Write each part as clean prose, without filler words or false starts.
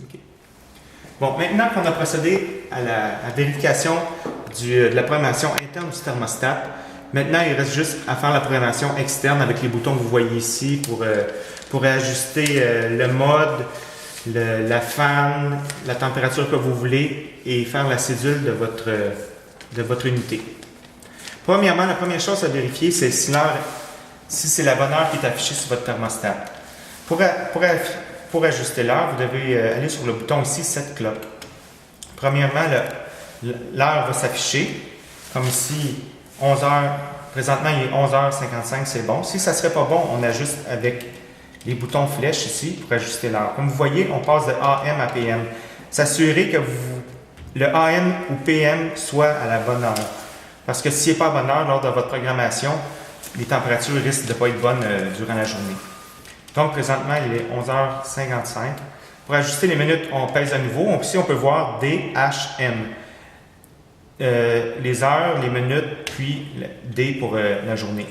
Okay. Bon, maintenant qu'on a procédé à la vérification de la programmation interne du thermostat, maintenant il reste juste à faire la programmation externe avec les boutons que vous voyez ici pour ajuster le mode, la fan, la température que vous voulez et faire la cédule de votre unité. Premièrement, la première chose à vérifier, c'est si c'est la bonne heure qui est affichée sur votre thermostat. Pour ajuster l'heure, vous devez aller sur le bouton ici, Set Clock. Premièrement, l'heure va s'afficher, comme ici, 11h. Présentement, il est 11h55, c'est bon. Si ça ne serait pas bon, on ajuste avec les boutons flèches ici pour ajuster l'heure. Comme vous voyez, on passe de AM à PM. S'assurer que le AM ou PM soit à la bonne heure. Parce que s'il n'est pas à bonne heure lors de votre programmation, les températures risquent de ne pas être bonnes durant la journée. Donc, présentement, il est 11h55. Pour ajuster les minutes, on pèse à nouveau. Ici, on peut voir DHM. Les heures, les minutes, puis D pour la journée.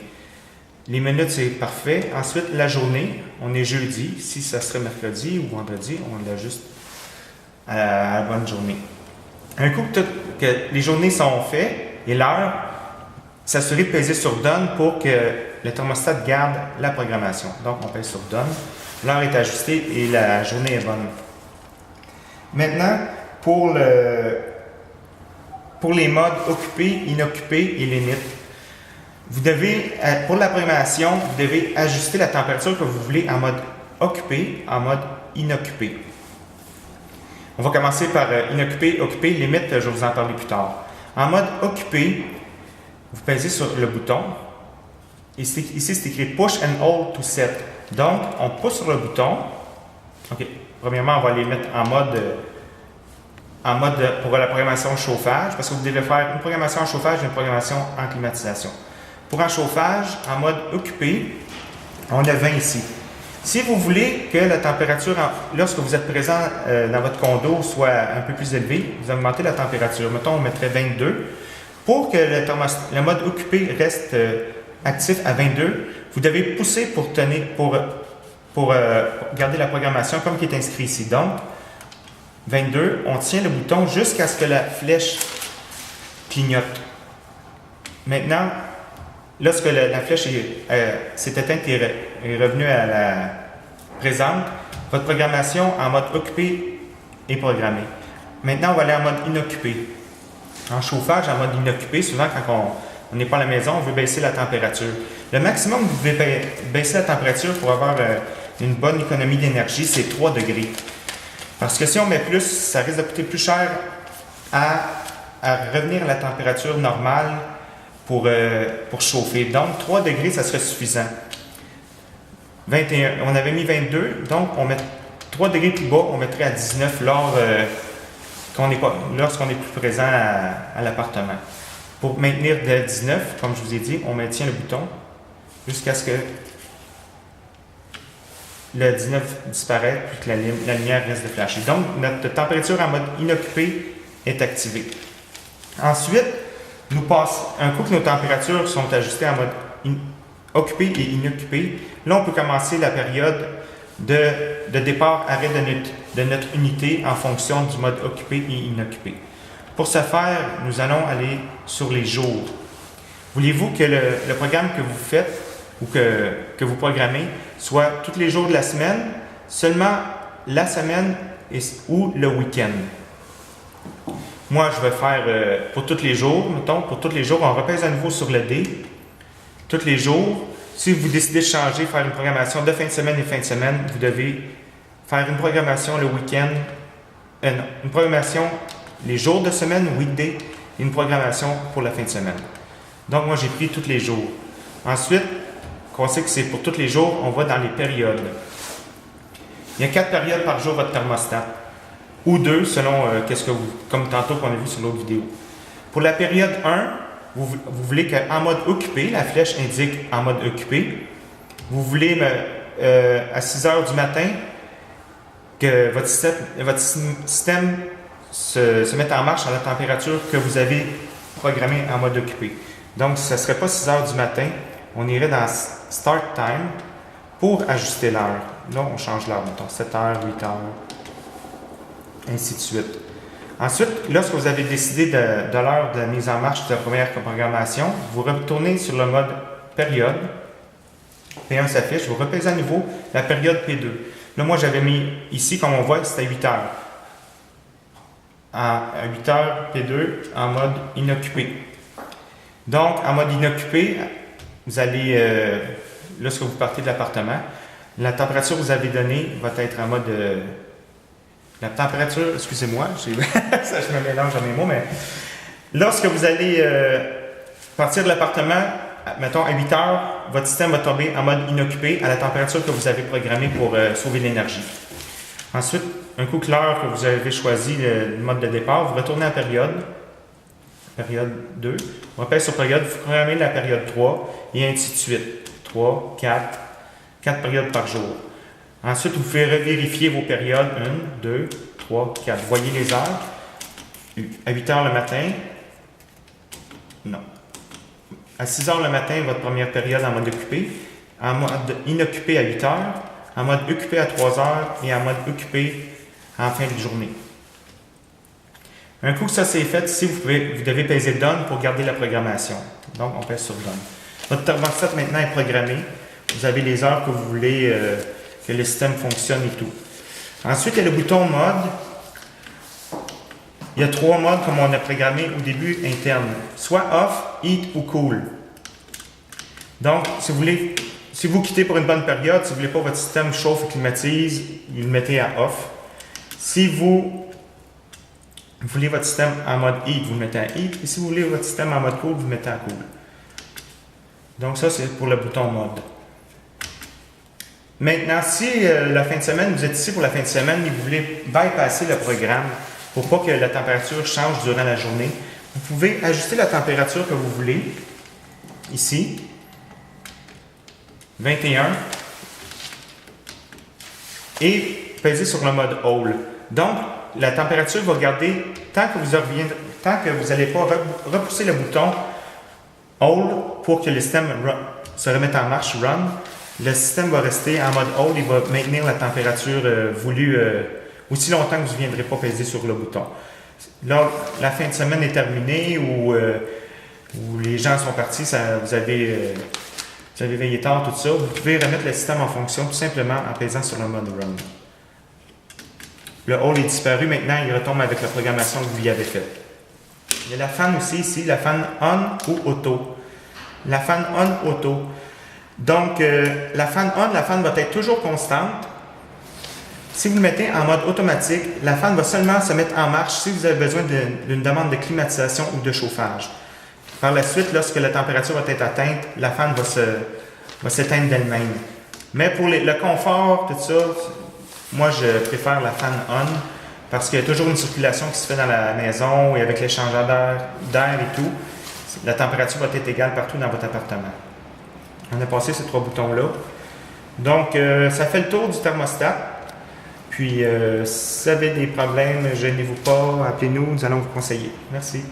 Les minutes, c'est parfait. Ensuite, la journée, on est jeudi. Si ça serait mercredi ou vendredi, on l'ajuste à la bonne journée. Un coup que les journées sont faites et l'heure, s'assurer de peser sur Done pour que le thermostat garde la programmation. Donc, on pèse sur Done. L'heure est ajustée et la journée est bonne. Maintenant, pour les modes occupé, inoccupé et limite, vous devez, pour la programmation, vous devez ajuster la température que vous voulez en mode occupé, en mode inoccupé. On va commencer par inoccupé, occupé, limite, je vais vous en parler plus tard. En mode occupé, vous pèsez sur le bouton. Ici, c'est écrit Push and Hold to Set. Donc, on pousse sur le bouton. OK. Premièrement, on va les mettre en mode pour la programmation chauffage, parce que vous devez faire une programmation en chauffage et une programmation en climatisation. Pour un chauffage, en mode occupé, on a 20 ici. Si vous voulez que la température, lorsque vous êtes présent dans votre condo, soit un peu plus élevée, vous augmentez la température. Mettons, on mettrait 22. Pour que le mode occupé reste actif à 22, vous devez pousser pour garder la programmation comme qui est inscrit ici. Donc, 22, on tient le bouton jusqu'à ce que la flèche clignote. Maintenant, lorsque la flèche s'est éteinte et est revenue à la présente, votre programmation en mode occupé est programmée. Maintenant, on va aller en mode inoccupé. En chauffage, en mode inoccupé, souvent quand on n'est pas à la maison, on veut baisser la température. Le maximum que vous devez baisser la température pour avoir une bonne économie d'énergie, c'est 3 degrés. Parce que si on met plus, ça risque de coûter plus cher à revenir à la température normale pour chauffer. Donc, 3 degrés, ça serait suffisant. 21, on avait mis 22, donc on met 3 degrés plus bas, on mettrait à 19 lorsqu'on est plus présent à l'appartement. Pour maintenir de 19, comme je vous ai dit, on maintient le bouton jusqu'à ce que le 19 disparaisse puis que la lumière reste de flasher. Donc, notre température en mode inoccupé est activée. Ensuite, un coup que nos températures sont ajustées en mode occupé et inoccupé, là, on peut commencer la période de départ-arrêt de notre unité en fonction du mode occupé et inoccupé. Pour ce faire, nous allons aller sur les jours. Voulez-vous que le programme que vous faites ou que vous programmez soit tous les jours de la semaine, seulement la semaine ou le week-end? Moi, je vais faire pour tous les jours. Mettons, pour tous les jours, on repèse à nouveau sur le D. Tous les jours. Si vous décidez de changer, faire une programmation de fin de semaine et fin de semaine, vous devez faire une programmation le week-end. Une programmation les jours de semaine, weekday, et une programmation pour la fin de semaine. Donc, moi, j'ai pris tous les jours. Ensuite, qu'on sait que c'est pour tous les jours, on va dans les périodes. Il y a 4 périodes par jour votre thermostat, ou 2 selon comme tantôt qu'on a vu sur l'autre vidéo. Pour la période 1, vous voulez qu'en mode occupé, la flèche indique en mode occupé. Vous voulez à 6 heures du matin que votre système se mette en marche à la température que vous avez programmée en mode occupé. Donc, ce ne serait pas 6 heures du matin. On irait dans Start Time pour ajuster l'heure. Là, on change l'heure, mettons 7 heures, 8 heures. ainsi de suite. Ensuite, lorsque vous avez décidé de l'heure de la mise en marche de la première programmation, vous retournez sur le mode période. P1 s'affiche, vous repèsez à nouveau la période P2. Là, moi, j'avais mis ici, comme on voit, c'était à 8 heures. À 8 heures, P2, en mode inoccupé. Donc, en mode inoccupé, vous allez, lorsque vous partez de l'appartement, la température que vous avez donnée va être en mode... la température, excusez-moi, je me mélange dans mes mots, mais lorsque vous allez partir de l'appartement, mettons à 8 heures, votre système va tomber en mode inoccupé à la température que vous avez programmée pour sauver l'énergie. Ensuite, un coup que l'heure que vous avez choisi, le mode de départ, vous retournez à période 2, on repère sur période, vous programmez la période 3 et ainsi de suite. 3, 4 périodes par jour. Ensuite, vous pouvez revérifier vos périodes 1, 2, 3, 4. Vous voyez les heures. À 8 heures le matin, non. À 6 heures le matin, votre première période en mode occupé. En mode inoccupé à 8 heures. En mode occupé à 3 heures. Et en mode occupé en fin de journée. Un coup que ça c'est fait, ici, vous devez peser Done pour garder la programmation. Donc, on pèse sur Done. Votre thermostat maintenant est programmé. Vous avez les heures que vous voulez que le système fonctionne et tout. Ensuite, il y a le bouton Mode. Il y a 3 modes comme on a programmé au début interne. Soit Off, Heat ou Cool. Donc, si vous quittez pour une bonne période, si vous ne voulez pas que votre système chauffe et climatise, vous le mettez à Off. Si vous voulez votre système en mode Heat, vous le mettez à Heat. Et si vous voulez votre système en mode Cool, vous le mettez à Cool. Donc ça, c'est pour le bouton Mode. Maintenant, si la fin de semaine, vous êtes ici pour la fin de semaine et vous voulez bypasser le programme pour pas que la température change durant la journée, vous pouvez ajuster la température que vous voulez. Ici, 21. Et peser sur le mode All. Donc, la température va garder tant que vous n'allez pas repousser le bouton All pour que le système se remette en marche, Run. Le système va rester en mode Hold, il va maintenir la température voulue aussi longtemps que vous ne viendrez pas peser sur le bouton. Là, la fin de semaine est terminée ou les gens sont partis, vous avez veillé tard, tout ça, vous pouvez remettre le système en fonction tout simplement en pesant sur le mode Run. Le Hold est disparu, maintenant il retombe avec la programmation que vous y avez faite. Il y a la fan aussi ici, la fan On ou Auto. La fan On Auto. Donc, la fan On, la fan va être toujours constante. Si vous le mettez en mode automatique, la fan va seulement se mettre en marche si vous avez besoin d'une demande de climatisation ou de chauffage. Par la suite, lorsque la température va être atteinte, la fan va s'éteindre d'elle-même. Mais pour le confort, tout ça, moi je préfère la fan On parce qu'il y a toujours une circulation qui se fait dans la maison et avec l'échangeur d'air et tout. La température va être égale partout dans votre appartement. On a passé ces 3 boutons-là. Donc, ça fait le tour du thermostat. Puis, si vous avez des problèmes, gênez-vous pas, appelez-nous, nous allons vous conseiller. Merci.